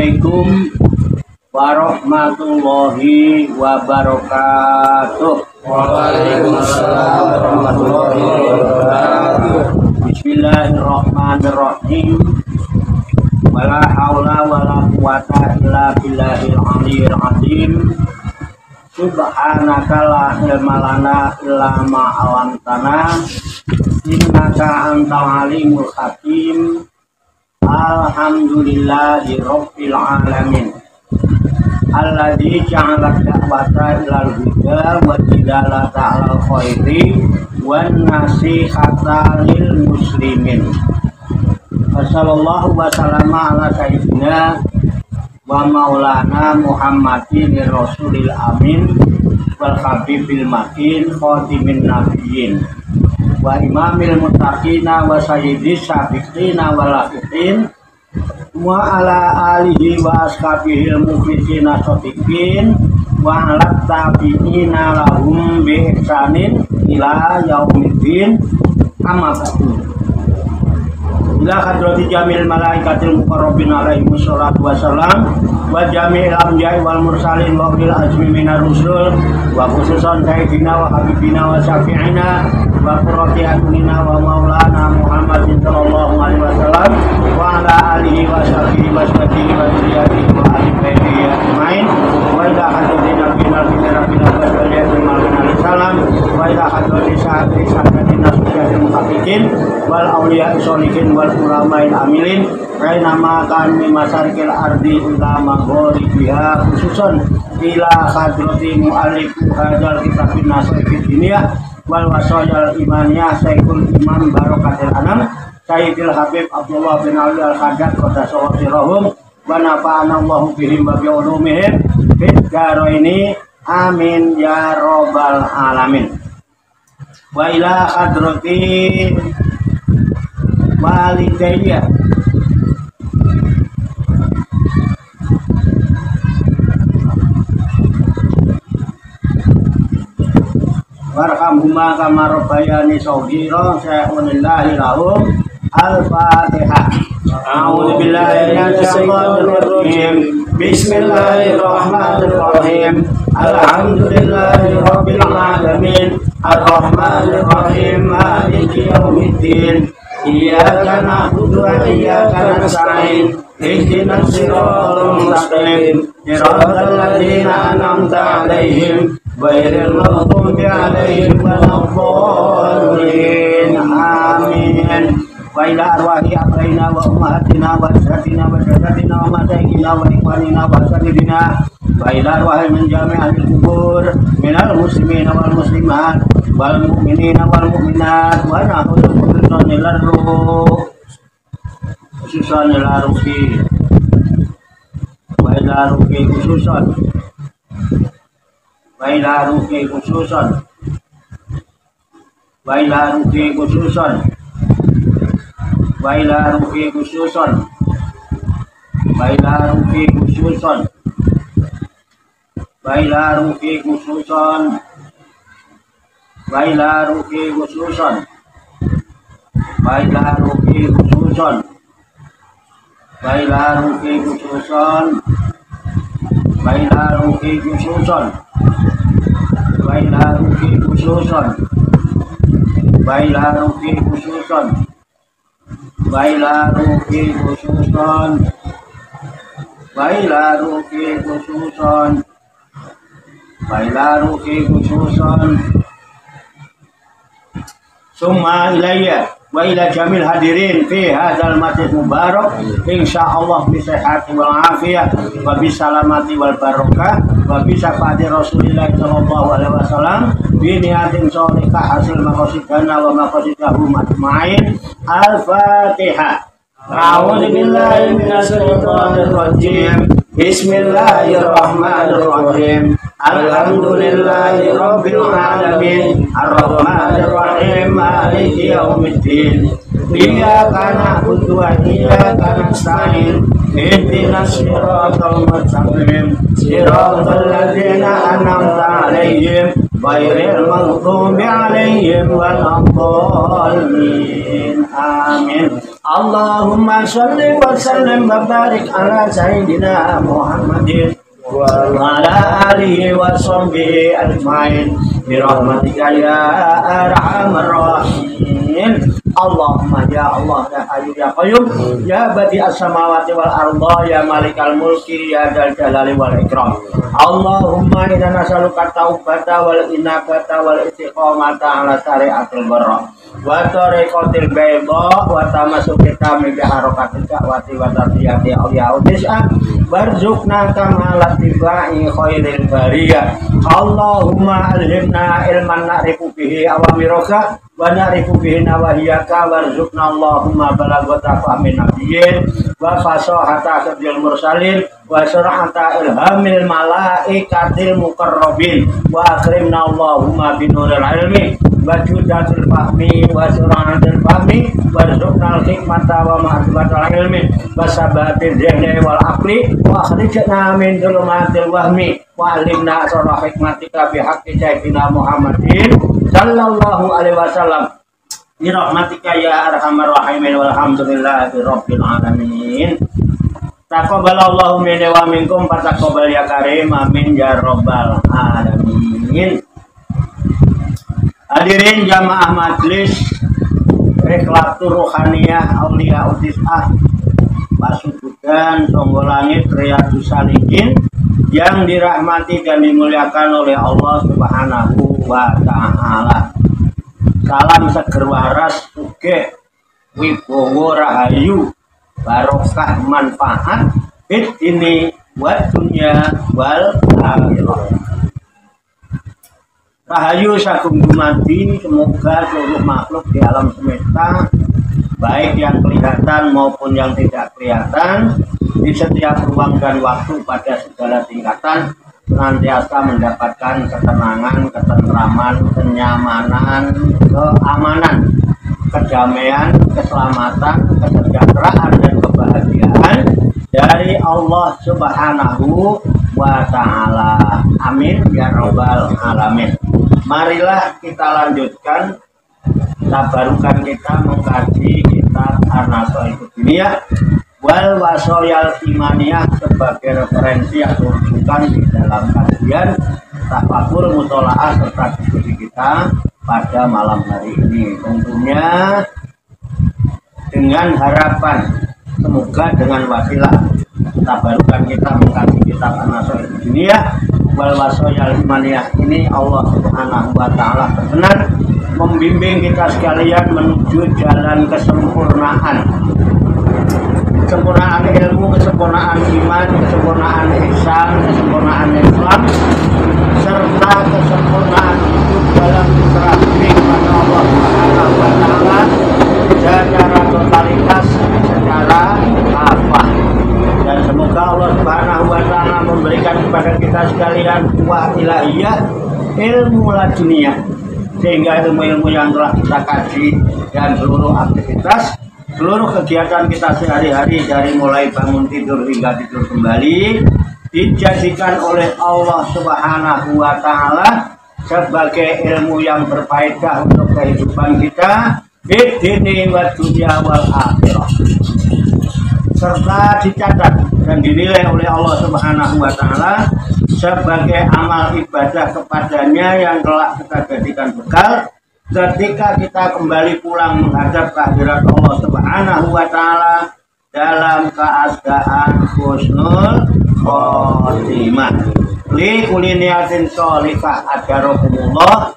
Assalamualaikum warahmatullahi wabarakatuh. Waalaikumsalam warahmatullahi wabarakatuh. Bismillahirrahmanirrahim. Wala haula wala quwata illa billahil aliyyil azim. Subhanaka la ilma lana illa ma 'allamtana innaka antal alimul hakim. Alhamdulillahi rabbil alamin. Alladzi ja'ala da'wata ilal huda wa tidalata 'alal khairi wan nasihata lil muslimin. Wassallallahu wasallama ala sayyidina wa maulana Muhammadin rasulil amin wal habibil makin khatimin nabiyyin wa imamil muttaqina wa sayyidis sabiqina wal lafiqin wa ala alihi wa ashabihil mukhlisina shodiqin wa ala tabi'ina lahum bi ihsanin ila yaumiddin. Amma ba'du. Ila hadrati jamil malaikatil muqarrabin alaihi wassalatu wassalam wa jami'il anbiya'i wal mursalin wa ulil azmi minar rusul wa khususan sayyidina wa habibina wa syafi'ina wa qurrati a'yunina wa maulana Muhammadin sallallahu alaihi wasallam wa ala alihi wa sahbihi wa sahbihi wa dzurriyyatihi wa ahli baitihi ajmain wa ila hadrati nabiyina salam wa ila hadrati sahabatina sujatil muhaqqiqin wal auliya'i sholihin wal ulama'il amilin rainama kan min masarikil ardi ila maghribiha khususan ila hadrati mu'allifu hadzal kitabin nasifid dunia wal wasayal imaniyah Syekhul Imam Barokatil Anam Sayyidil Habib Abdullah bin Ali Al-Haddad Qadasahullah sirrahum wa nafa'ana Allahu bihim wa bi ulumihim fid dharaini amin ya rabbal alamin. Wa ila hadrati walidayya warhamhuma kama rabbayani shaghira sa'unillahi lahum. Al-Fatihah. A'udzu billahi minasyaitonir rajim. Bismillahirrahmanirrahim. Alhamdulillahi rabbil alamin. Ar-Rahmanir Rahim. Maliki yaumiddin. Iyyaka na'budu wa iyyaka nasta'in. Ihdinas siratal mustaqim. Siratal ladzina an'amta 'alaihim ghairil maghdubi 'alaihim waladdallin. Amin. Wa ila arwahi abaina wa ummahatina wa ashatina wa jaddatina wa masaikina wa ikhwanina wa asatidina wa ila arwahi min jami'il kubur minal muslimina wal muslimat wal mu'minina wal mu'minat wa nahnu khususan ila ruh khususan ila ruhi wa ila ruhi khususan wa ila ruhi khususan wa ila ruhi khususan wa ila ruhi khususan wa ila ruhi khususan wa ila ruhi khususan wa ila ruhi khususan wa ila ruhi khususan wa ila ruhi khususan wa ila ruhi khususan wa ila ruhi khususan wa ila ruhi khususan Baila ruki khususon Baila ruki khususon Baila ruki khususon Summa ilayya wa ila jamil hadirin fi hadzal masjid mubarak insyaallah bi sihhati wal afiyah wa bi salamati wal barakah wa bi syafaati Rasulillah sallallahu alaihi wasallam bi niyatin sholihah hasil maqasidana wa maqasidahum ajmain. Al-Fatihah. A'udzu billahi minasyaitonir rajim. Bismillahirrahmanirrahim. Alhamdulillahi rabbil alamin. Ar-Rahmanir Rahim. Maliki yaumiddin. Iyyaka na'budu wa iyyaka nasta'in. Ihdinas siratal mustaqim. Siratal ladzina an'amta 'alaihim ghairil maghdubi 'alaihim waladdallin. Amin. Allahumma sholli wa sallim wa barik ala sayyidina Muhammadin wa ala alihi wa sahbihi ajmain bi rahmatika ya arhamar rahimin. Allahumma ya Allah ya Hayyu ya Qayyum ya badi as-samawati wal arda ya malikal mulki ya dzal jalali wal ikram. Allahumma inna nas'aluka taubata wal inabata wal istiqamata ala syariatil barra wa tariqatil bayda wa tamasukita min harakatil da'wati wa tadiyati awliya udis'a warzuqna kamalat tibai khairil bariyah. Allahumma alhimna ilman na'rifu bihi awamiraka wa na'rifu bihi nawahiyaka warzuqna Allahumma balagata fahmin nabiyyin wa fasahata sabdil mursalin wa surahata ilhamil malaikatil muqarrabin wa akrimna Allahumma binuril ilmi wa judatul fahmi wa surahatil fahmi warzuqna al-hikmata wa ma'rifatal ilmi wa sabatil dhihni wal aqli wa akhrijna min dhulumatil wahmi wa alimna asrar hikmatika bihaqqi sayyidina Muhammadin sallallahu alaihi wasallam bi rahmatika ya arhamar rahimin walhamdulillahi rabbil alamin. Taqabbalallahu minna wa minkum fataqabbal ya karim amin ya rabbal alamin. Hadirin jamaah majlis Rikhlatur Ruhaniyah Aulia Udis'ah Pasududan Songgo Langit Riyadus Salihin yang dirahmati dan dimuliakan oleh Allah Subhanahu wa ta'ala. Salam seger waras sugih wibowo rahayu barokah manfaat fid dini wa dunya wal akhirah. Rahayu sagung dumadi semoga seluruh makhluk di alam semesta baik yang kelihatan maupun yang tidak kelihatan di setiap ruang dan waktu pada segala tingkatan senantiasa mendapatkan ketenangan, ketentraman, kenyamanan, keamanan, kedamaian, keselamatan, kesejahteraan dan kebahagiaan dari Allah Subhanahu wa ta'ala. Amin ya rabbal alamin. Marilah kita lanjutkan tabarukan kita mengkaji kitab An-Nasaihud Diniyah wal Wasoyal Imaniyah sebagai referensi atau rujukan di dalam kajian tafakur mutolaah serta diskusi kita pada malam hari ini. Tentunya dengan harapan semoga dengan wasilah tabarukan kita mengkaji kitab An-Nasaihud Diniyah wal Wasoyal Imaniyah ini Allah Subhanahu wa ta'ala berkenan membimbing kita sekalian menuju jalan kesempurnaan ilmu, kesempurnaan iman, kesempurnaan ihsan, kesempurnaan Islam serta kesempurnaan hidup dalam berserah diri kepada Allah Subhanahu wa ta'ala secara totalitas, secara kafah. Dan semoga Allah Subhanahu wa ta'ala memberikan kepada kita sekalian kuwah ilahiyah, ilmu laduniyah, sehingga ilmu-ilmu yang telah kita kaji dan seluruh aktivitas, seluruh kegiatan kita sehari-hari dari mulai bangun tidur hingga tidur kembali dijadikan oleh Allah Subhanahu wa ta'ala sebagai ilmu yang berfaedah untuk kehidupan kita di dini wa dunya wal akhirah, serta dicatat dan dinilai oleh Allah Subhanahu wa ta'ala sebagai amal ibadah kepadanya yang kelak kita jadikan bekal ketika kita kembali pulang menghadap kehadirat Allah Subhanahu wa ta'ala dalam keadaan husnul khotimah. Li kulli niyatin sholihah ajarokumullah.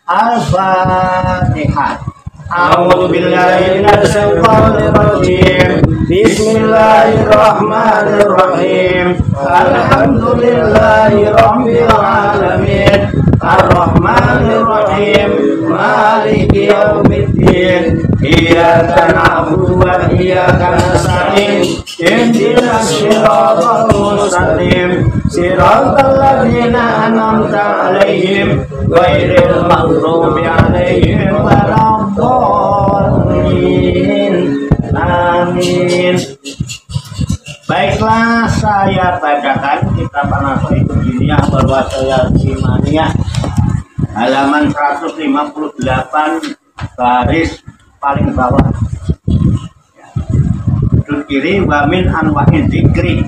Al-Fatihah. A'udzu billahi minasy syaithanir rajim. Bismillahirrahmanirrahim. Alhamdulillahi rabbil alamin. Ar-Rahmanir Rahim. Maliki yaumiddin. Iyyaka na'budu wa iyyaka nasta'in. Ihdinas siratal mustaqim. Siratal ladzina an'amta 'alaihim ghairil maghdubi 'alaihim waladdallin. Amin. Baiklah, saya bacakan kitab An-Nasaihud Diniyah wal Wasoyal Imaniyah halaman 158 baris paling bawah. sudut kiri, wa min anwa'iz zikri.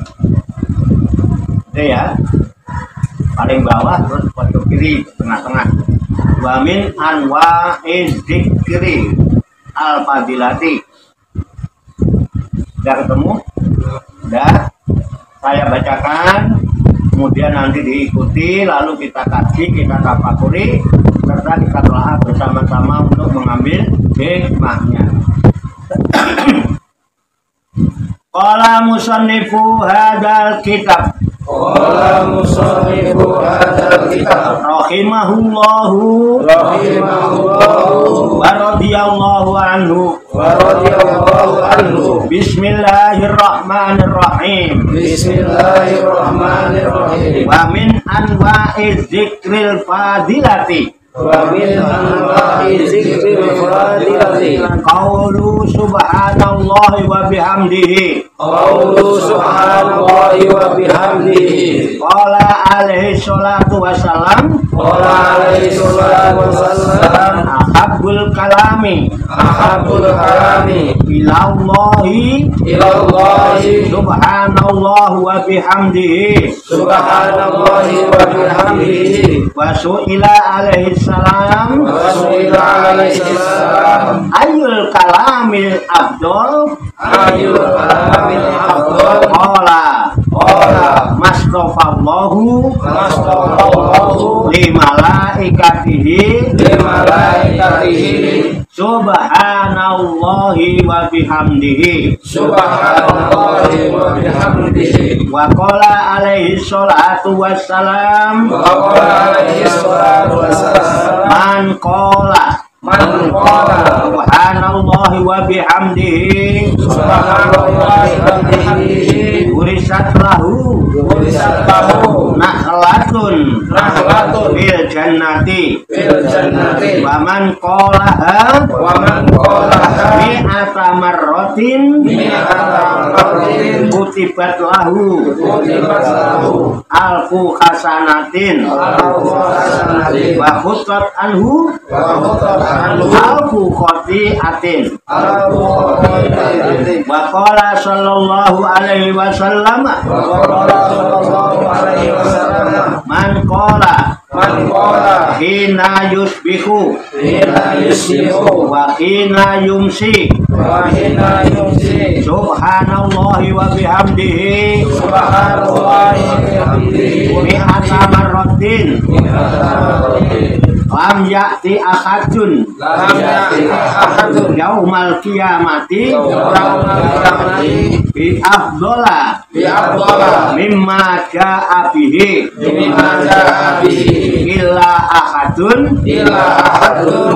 Itu ya. Paling bawah terus pojok kiri, tengah-tengah. Wa min anwa'iz zikri al-fadilati. Sudah ketemu? Sudah. Saya bacakan, kemudian nanti diikuti, lalu kita kaji, kita tafakuri, serta kita telah bersama-sama untuk mengambil hikmahnya. Qala musannifu hadal kitab. Qala musannifu hadzal kitab Rahimahullahu wa radhiyallahu anhu. Bismillahirrahmanirrahim. Bismillahirrahmanirrahim. Wa min anwa'iz zikril fadilati. Wa min anwa'i zikril fadilati Qaulu subhanallahi wa bihamdihi. qawlu subhanallahi wa bihamdihi. Qala alaihi salatu wassalam. Qala alaihi salatu wassalam Ahabbul kalami ahabbul kalami ilallahi ilallahi subhanallah wa bihamdihi. subhanallahi wa bihamdihi. Wa su'ila alaihi salam Wa su'ila alaihi salam ayyul kalamil afdal. ayyul kalamil afdal. Qala mastafallahu Mastafallahu li malaikatihi li malaikatihi subhanallahi wa bihamdihi. subhanallahi wa bihamdihi. Wa qala alaihi salatu wassalam Wa qala alaihi salatu wassalam man qala man qala subhanallahi wa bihamdihi subhanallahi wa bihamdihi urisat lahu urisat lahu nakhlatun nahlatun fil jannati. fil jannati. Wa man qalaha Wa man qalaha mi'ata marratin mi'ata marratin kutibat lahu kutibat lahu alfu hasanatin alfu hasanatin wa khutat anhu wa khutat anhu alfu khati'atin. alfu khati'atin. Wa qala sallallahu alaihi wasallam Wa qala sallallahu alaihi wasallam man qala man qala hina yusbihu hina yusbihu wa hina yumsi wa hina yumsi subhanallahi wa bihamdihi subhanallahi wa bihamdihi mi'ata marratin mi'ata marratin. lam ya'ti ahadun Lam ya'ti ahadun yaumal qiyamati yawmal qiyamati bi afdala bi afdala mimma ja'a bihi mimma ja'a bihi illa ahadun illa ahadun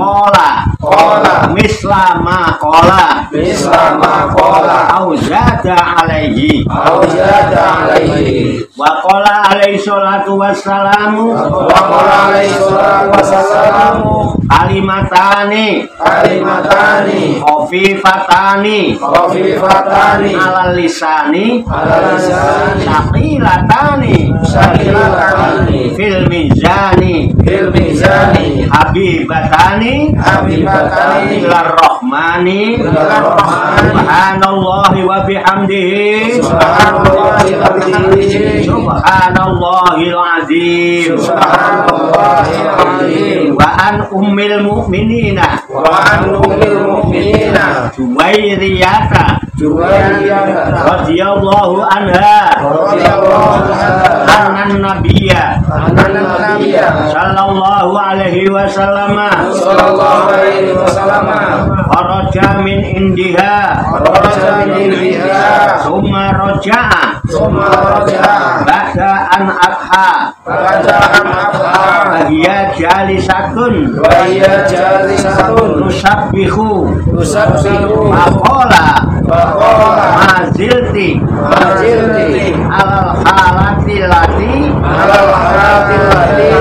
qala misla ma qala misla ma qala au zada alaihi. aw zada alaihi. Wa qala alaihi salatu wassalamu Wa qala alaihi salatu wassalamu kalimatani kalimatani khafifatani khafifatani alal lisani ala lisani saqilatani saqilatani fil mizani fil mizani habibatani habibatani ilar rahmani ilar rahmani subhanallahi wa bihamdihi subhanallahi wa bihamdihi subhanallahil azim. subhanallahil azim. Wa an ummil mu'minina Wa an ummil mu'minina Juwairiyata Juwairiyah radhiyallahu anha radhiyallahu anha annan nabiyya anna nabiyya sallallahu alaihi wasallam sallallahu alaihi wasallam kharaja min indiha kharaja min indiha summa raja'a thumma raja'a ba'da an adha ba'da an adha hiya jalisatun wa hiya jalisatun nusabbihu tusabbihu faqala faqala mazilti majilti alal halati lati ala al-haratil lati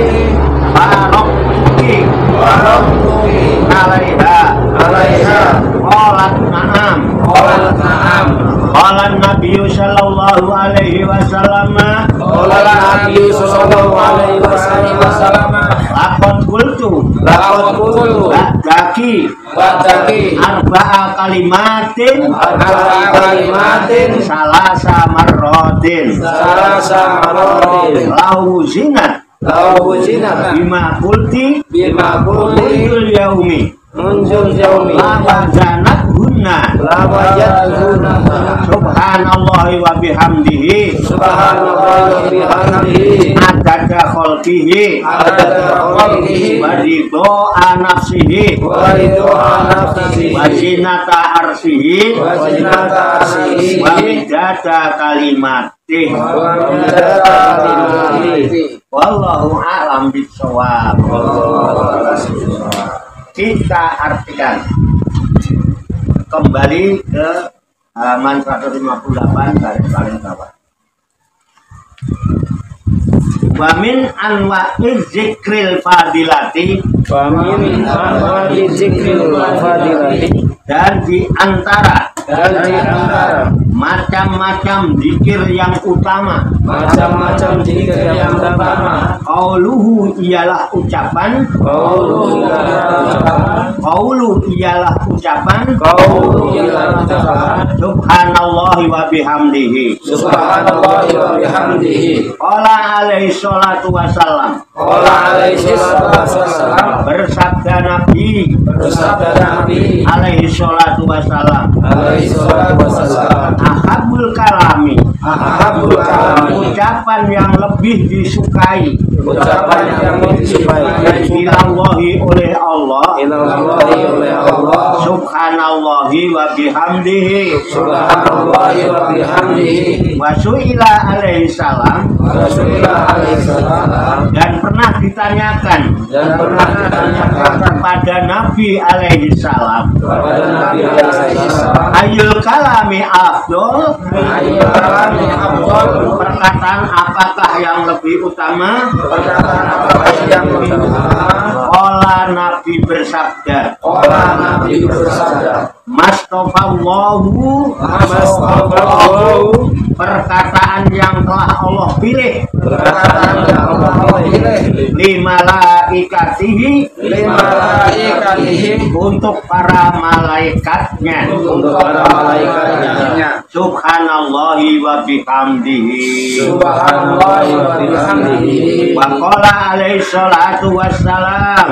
baroktuki warabtuki alaiha alaiha qalat na'am qalat na'am. qala nabiyyu sallallahu alaihi wasallam Qala Nabi sallallahu alaihi wasallam laqad qultu Laqad qultu ba'daki arba'a kalimatin salasa marratin lau zinat bima qulti munjul yaumi lama zanat hunna subhanallahi wa bihamdihi adada khalqihi wa ridha nafsihi wa zinata arsihi wa midada kalimatih. Wallahu a'lam bishawab. Kita artikan kembali ke halaman 158 garis paling bawah. Wa min anwa'i zikril fadilati dan di antara macam-macam zikir yang utama. Qauluhu ialah ucapan. Subhanallahi wa bihamdihi. Qala alaihi salatu wassalam. Bersabda Nabi alaihi salatu wassalam. Ahabul kalami, ucapan yang lebih disukai, ilallahi oleh Allah, subhanallahi wa bihamdihi, wa su'ila alaihi salam, dan pernah ditanyakan kepada Nabi alaihi salam, ayul kalami afdol, perkataan apakah yang lebih utama? Qala Nabi bersabda, Mastafallahu, perkataan yang telah Allah pilih, limalaikatihi, untuk para malaikatnya, subhanallahi wa bihamdihi, wa qala alaihi salatu wassalam,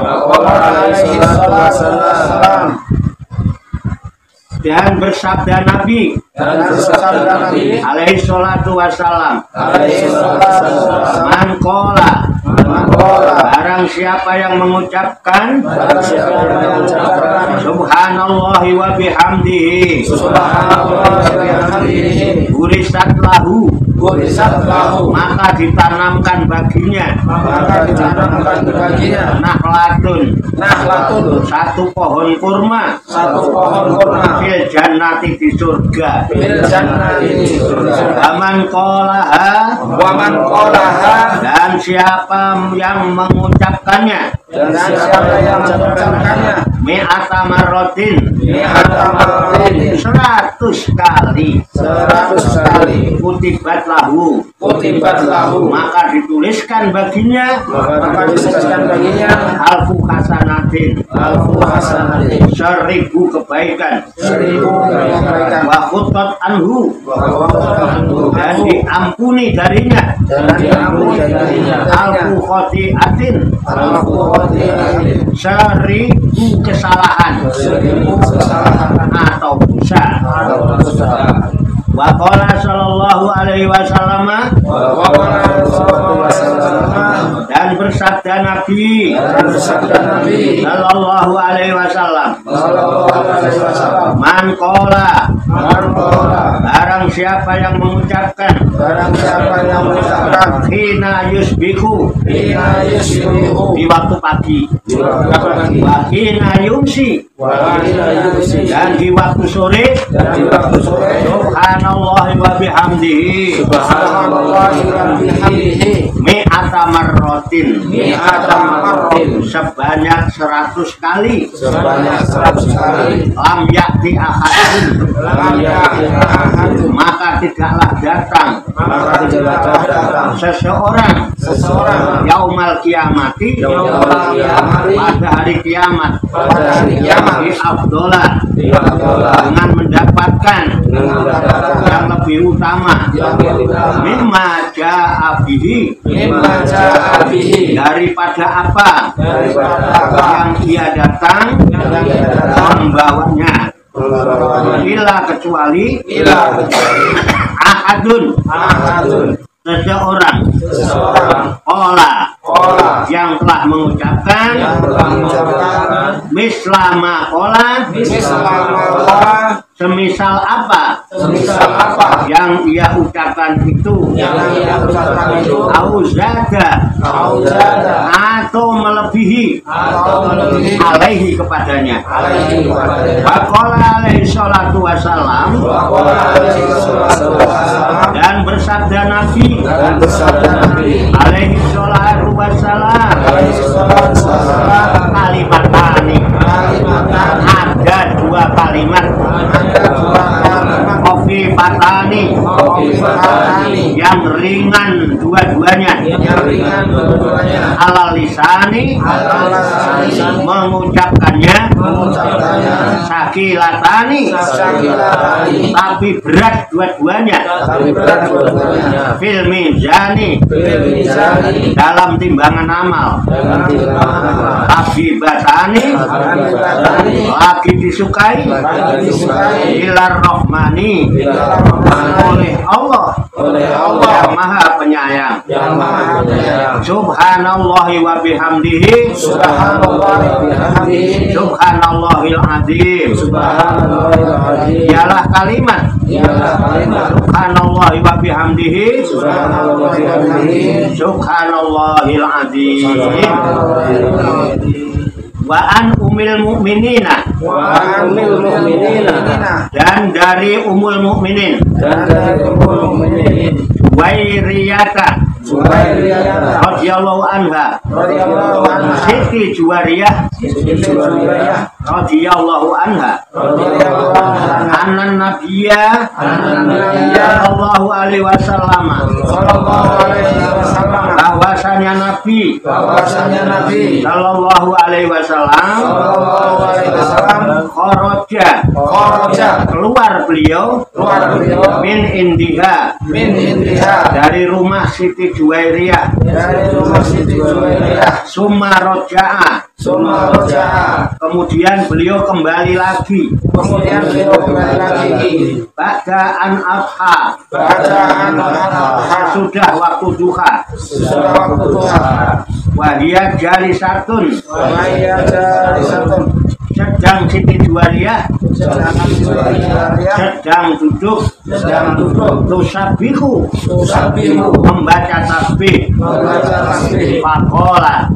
dan bersabda Nabi alaihi salatu wassalam, man qala, barang siapa yang mengucapkan subhanallahi wa bihamdihi, burisat lahu, maka ditanamkan baginya, nahlatun, satu pohon kurma, fil jannati, di surga. Waman qolaha, dan siapa yang mengucapkannya, mi'ata marrotin, 100 kali, kutibat lahu, maka dituliskan baginya, alfu hasanatin, 1000 kebaikan, wa khutat anhu, dan diampuni darinya, alfu khotiatin, 1000 kesalahan atau dosa. Wa qala sallallahu alaihi wasallam, dan bersabda Nabi sallallahu alaihi wasallam, man qala, barang siapa yang mengucapkan, hina yusbihu, di waktu pagi, wa hina yumsi, dan di waktu sore, subhanallahi wa bihamdihi, mi'ata marrotin, sebanyak 100 kali, lam yakti ahadun, maka tidaklah datang maka tidaklah datang seseorang yaumal kiamati pada hari kiamat di afdolah dengan mendapatkan yang lebih utama mimma ja'a bihi daripada apa yang dia datang membawanya ila kecuali ahadun seseorang ola yang telah mengucapkan mislama ola semisal apa yang ia ucapkan itu auzada atau melebihi alaihi kepadanya waqala alaihi salatu wassalam dan bersabda Nabi alaihi salatu wassalam kalimatani ada dua kalimat Kofifatani yang ringan dua-duanya alal lisani mengucapkannya sakilatani tapi berat dua-duanya fil mizani dalam timbangan amal habibatani lagi disukai ilar rohmani oleh Allah yang maha penyayang subhanallahi wa bihamdihi subhanallahil azim ialah kalimat subhanallahi wa bihamdihi subhanallahil azim wa an umil mu'minina dan dari umul mu'minin Juwairiyata radhiyallahu anha Siti Juwariyah radhiyallahu anha annan nabiyya sallallahu alaihi wasallam bahwasanya Nabi sallallahu alaihi wasallam kharaja keluar beliau min indiha dari rumah Siti Juwairiyah summa roja'a kemudian beliau kembali lagi ba'da'an adha sesudah waktu duha wahia jalisatun sedang Siti Juwariyah sedang duduk tusabihu membaca tasbih faqala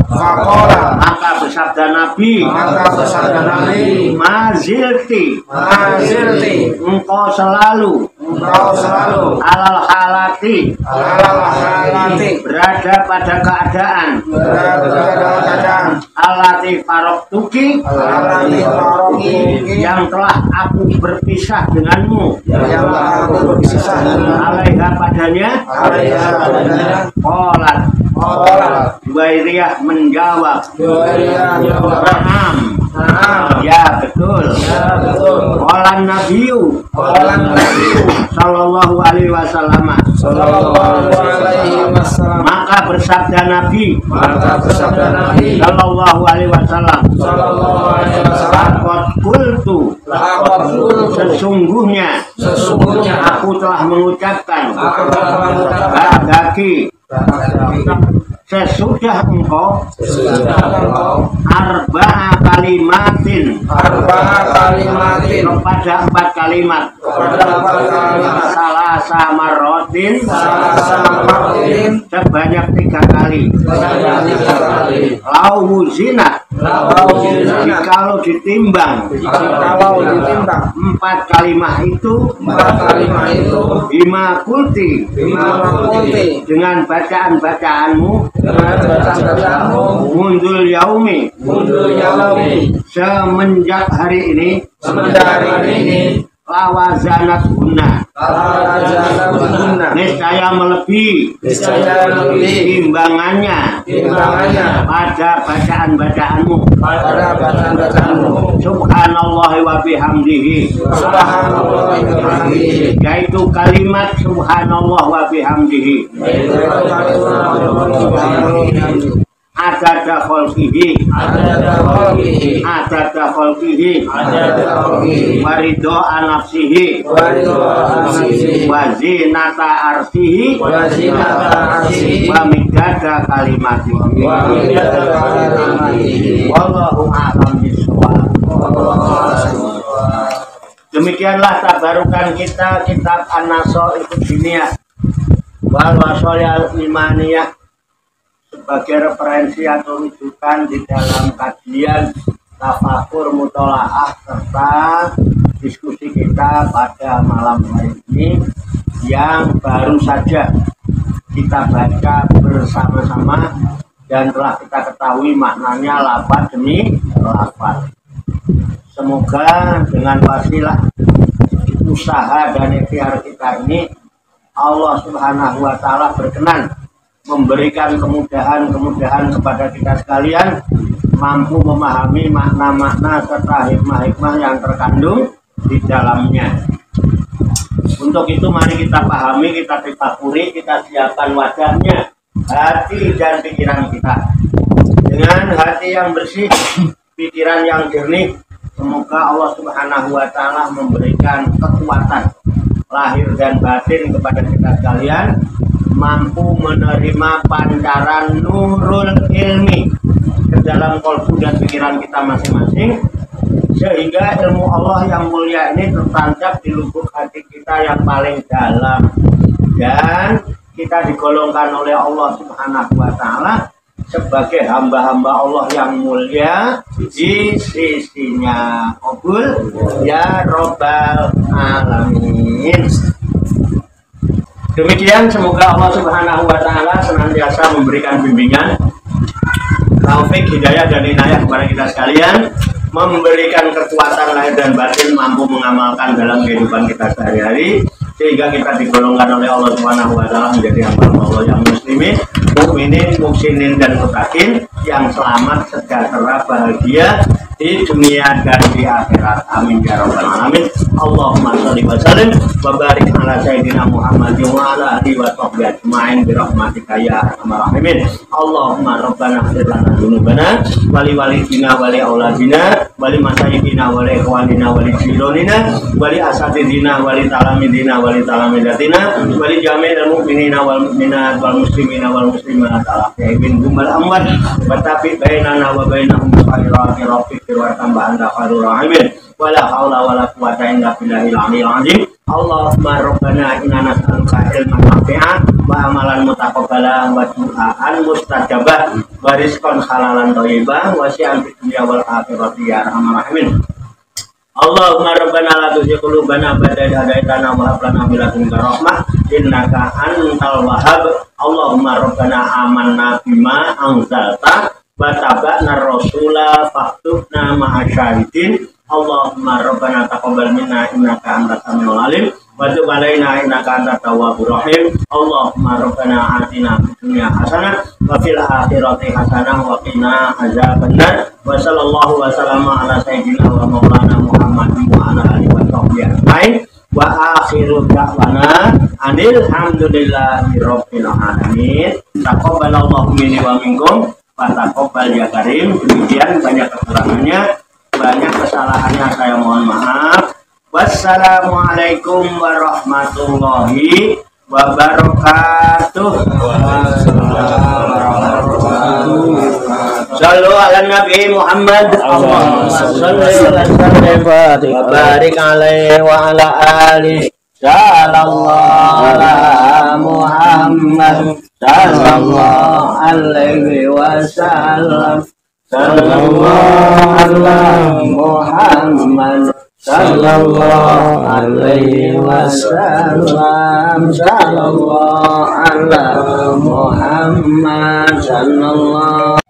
maka bersabda Nabi mazilti engkau selalu alal halati berada pada keadaan alati faroktuki yang telah aku berpisah denganmu alaiha padanya qolat Juwairiyah menjawab na'am ya betul qolan nabiyyu sallallahu alaihi wasallam maka bersabda Nabi sallallahu alaihi wasallam laqad qultu sesungguhnya aku telah mengucapkan bagi sesudah engkau arba'a kalimatin kepada 4 kalimat salasa marrotin sebanyak 3 kali lau wuzina kalau ditimbang 4 kalimah itu bima kulti dengan bacaan-bacaanmu mundul yaumi semenjak hari ini lawazanat guna niscaya melebihi timbangannya pada bacaan-bacaanmu subhanallah wa bihamdihi yaitu kalimat subhanallah wa bihamdihi adada khalqihi warido anafsihi wazinata arsihi wa midada kalimatihi wallahu a'lam bishawab. Demikianlah tabarukan kita kitab An-Nasai'ud Diniyah wal Wasoliyal Imaniyah sebagai referensi atau rujukan di dalam kajian tafakur mutolaah serta diskusi kita pada malam hari ini yang baru saja kita baca bersama-sama dan telah kita ketahui maknanya lafaz demi lafaz. Semoga dengan wasilah usaha dan ikhtiar kita ini Allah Subhanahu wa taala berkenan memberikan kemudahan-kemudahan kepada kita sekalian mampu memahami makna-makna serta hikmah-hikmah yang terkandung di dalamnya. Untuk itu mari kita pahami, kita tafakuri, kita siapkan wadahnya hati dan pikiran kita. Dengan hati yang bersih, pikiran yang jernih, semoga Allah Subhanahu wa taala memberikan kekuatan lahir dan batin kepada kita sekalian, mampu menerima pancaran nurul ilmi ke dalam kolbu dan pikiran kita masing-masing, sehingga ilmu Allah yang mulia ini tertancap di lubuk hati kita yang paling dalam dan kita digolongkan oleh Allah Subhanahu wa taala sebagai hamba-hamba Allah yang mulia di sisinya. Qabul ya Rabbal Alamin. Demikian, semoga Allah Subhanahu wa taala senantiasa memberikan bimbingan, taufik, hidayah dan inayah kepada kita sekalian, memberikan kekuatan lahir dan batin mampu mengamalkan dalam kehidupan kita sehari-hari, sehingga kita digolongkan oleh Allah Subhanahu wa taala menjadi hamba Allah yang muslimin, mukminin, muhsinin dan muttaqin yang selamat, sejahtera, bahagia di dunia dan di akhirat. Amin ya rabbal alamin. Allahumma shalli wa sallim wa barik ala sayyidina Muhammadin wa ala alihi wa sahbihi ajma'in bi rahmatika ya arhamar rahimin. Allahumma rabbana ighfir lana dzunubana wa li walidina wa li auladina wa li masayikhina wa li ikhwanina wa li jironina wa li asatidina wa li talamidina wa li talamidatina wa li jami'il mu'minina wal mu'minat wal muslimina wal muslimat al-ahya'i minhum wal amwat wa tabi bainana wa bainahum bi khairati rabbik wa tambahan khairur rahimin. Wala haula wala quwwata illa billahil aliyyil azim. Allahumma rabbana inna nas'aluka ilman nafi'an wa amalan mutaqabbalan wa du'aan mustajabah wa rizqan halalan thayyiban wa syi'an fid dunya wal akhirati ya arhamar rahimin. Allahumma rabbana la tuzigh qulubana ba'da idh hadaitana wa hab lana min ladunka rahmah innaka antal wahhab. Allahumma rabbana amanna bima anzalta wa tabi'na rasula faktubna ma'asyahidin. Allahumma rabbana taqabbal minna innaka antas samiul alim wa tub alaina innaka antat tawwabur rahim. Allahumma rabbana atina fid dunya hasanah wa fil akhirati hasanah wa qina azabannar. Wa sallallahu wa sallama ala sayyidina wa maulana Muhammadin wa ala alihi wa sahbihi ajmain. Wa akhiru da'wana anil hamdulillahi rabbil alamin. Taqabbalallahu minni wa minkum wa taqabbal ya karim. Demikian, banyak kekurangannya, banyak kesalahannya, saya mohon maaf. Wassalamualaikum warahmatullahi wabarakatuh. Sallu ala Nabi Muhammad. Allahumma salli wa sallim wa barik alaihi wa ala alihi. Sallallahu ala Muhammad. Sallallahu alaihi wasallam. Sallallahu ala Muhammad. Sallallahu alaihi wasallam. Sallallahu ala Muhammad. Sallallahu